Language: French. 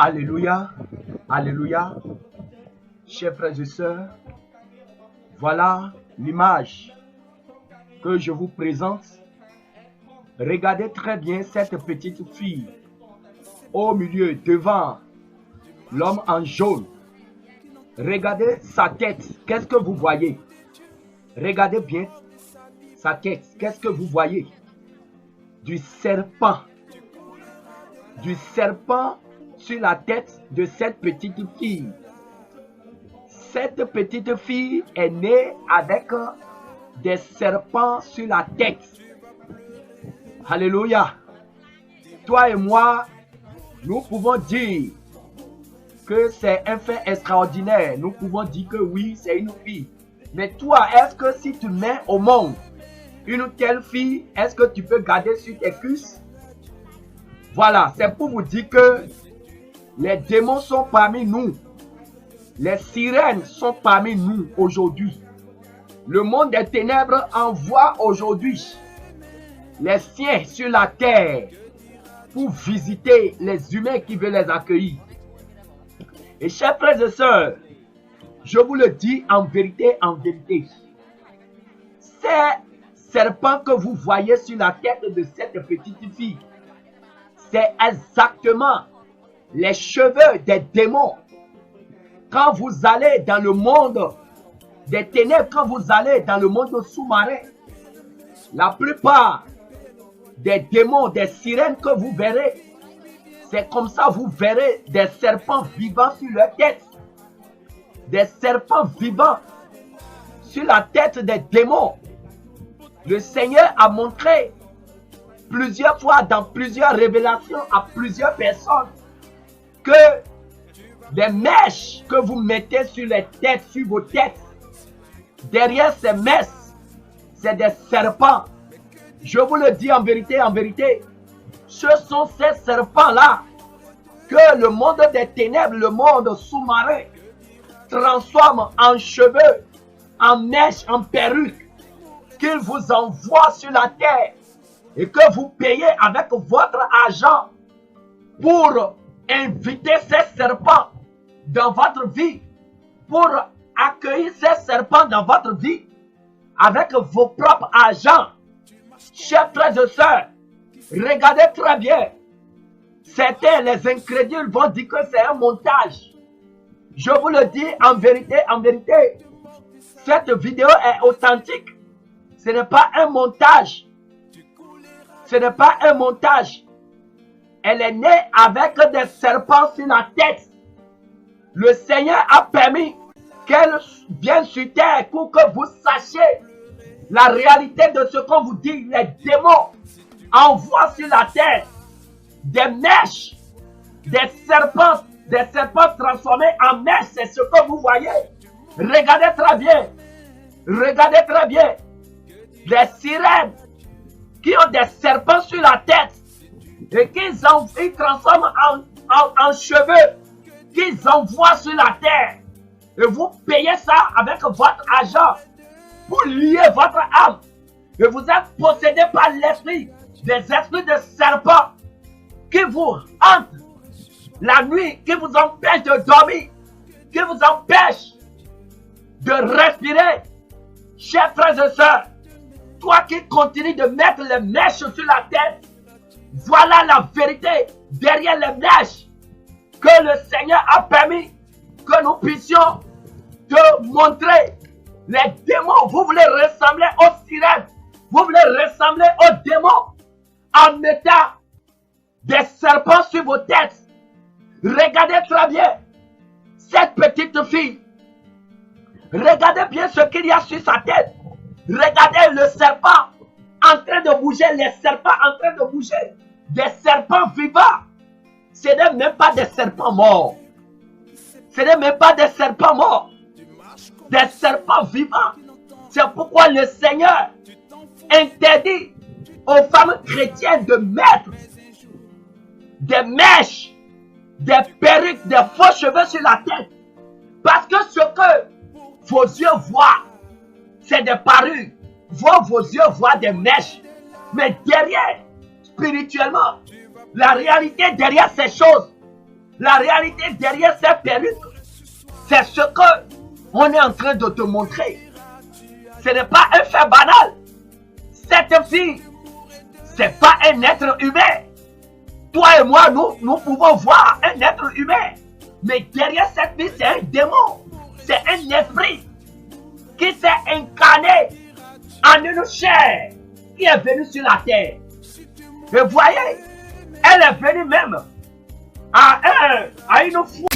Alléluia, alléluia. Chers frères et sœurs, voilà l'image que je vous présente. Regardez très bien cette petite fille au milieu, devant l'homme en jaune. Regardez sa tête, qu'est-ce que vous voyez? Regardez bien sa tête, qu'est-ce que vous voyez? Du serpent. Du serpent sur la tête de cette petite fille. Cette petite fille est née avec des serpents sur la tête. Alléluia. Toi et moi, nous pouvons dire que c'est un fait extraordinaire. Nous pouvons dire que oui, c'est une fille. Mais toi, est-ce que si tu mets au monde une telle fille, est-ce que tu peux garder sur tes cuisses? Voilà, c'est pour vous dire que les démons sont parmi nous. Les sirènes sont parmi nous aujourd'hui. Le monde des ténèbres envoie aujourd'hui les siens sur la terre pour visiter les humains qui veulent les accueillir. Et chers frères et sœurs, je vous le dis en vérité, ces serpents que vous voyez sur la tête de cette petite fille, c'est exactement les cheveux des démons. Quand vous allez dans le monde des ténèbres, quand vous allez dans le monde sous-marin, la plupart des démons, des sirènes que vous verrez, c'est comme ça vous verrez des serpents vivants sur leur tête. Des serpents vivants sur la tête des démons. Le Seigneur a montré plusieurs fois dans plusieurs révélations à plusieurs personnes que les mèches que vous mettez sur les têtes, sur vos têtes, derrière ces mèches, c'est des serpents. Je vous le dis en vérité, ce sont ces serpents-là que le monde des ténèbres, le monde sous-marin, transforme en cheveux, en mèches, en perruques, qu'il vous envoie sur la terre et que vous payez avec votre argent pour inviter ces serpents dans votre vie, pour accueillir ces serpents dans votre vie avec vos propres argent. Chers frères et sœurs, regardez très bien. Certains, les incrédules, vont dire que c'est un montage. Je vous le dis en vérité, cette vidéo est authentique. Ce n'est pas un montage. Ce n'est pas un montage. Elle est née avec des serpents sur la tête. Le Seigneur a permis qu'elle vienne sur terre pour que vous sachiez la réalité de ce qu'on vous dit. Les démons envoient sur la terre des mèches, des serpents transformés en mèches. C'est ce que vous voyez. Regardez très bien. Regardez très bien. Les sirènes qui ont des serpents sur la tête et qu'ils transforment en cheveux, qu'ils envoient sur la terre. Et vous payez ça avec votre argent pour lier votre âme. Et vous êtes possédé par l'esprit, des esprits de serpents qui vous hantent la nuit, qui vous empêchent de dormir, qui vous empêchent de respirer. Chers frères et sœurs, toi qui continues de mettre les mèches sur la tête, voilà la vérité derrière les mèches que le Seigneur a permis que nous puissions te montrer. Les démons, vous voulez ressembler aux sirènes, vous voulez ressembler aux démons en mettant des serpents sur vos têtes. Regardez très bien cette petite fille. Regardez bien ce qu'il y a sur sa tête. Regardez le serpent en train de bouger, les serpents en train de bouger. Des serpents vivants. Ce n'est même pas des serpents morts. Ce n'est même pas des serpents morts. Des serpents vivants. C'est pourquoi le Seigneur interdit aux femmes chrétiennes de mettre des mèches, des perruques, des faux cheveux sur la tête. Parce que ce que vos yeux voient, c'est des parures. Vos yeux voient des mèches. Mais derrière, spirituellement, la réalité derrière ces choses, La réalité derrière ces perruques, c'est ce que on est en train de te montrer. Ce n'est pas un fait banal. Cette fille, c'est pas un être humain. Toi et moi, nous pouvons voir un être humain. Mais derrière cette fille, c'est un démon. C'est un esprit qui s'est incarné en une chair qui est venue sur la terre. Et voyez, elle est venue même à une foi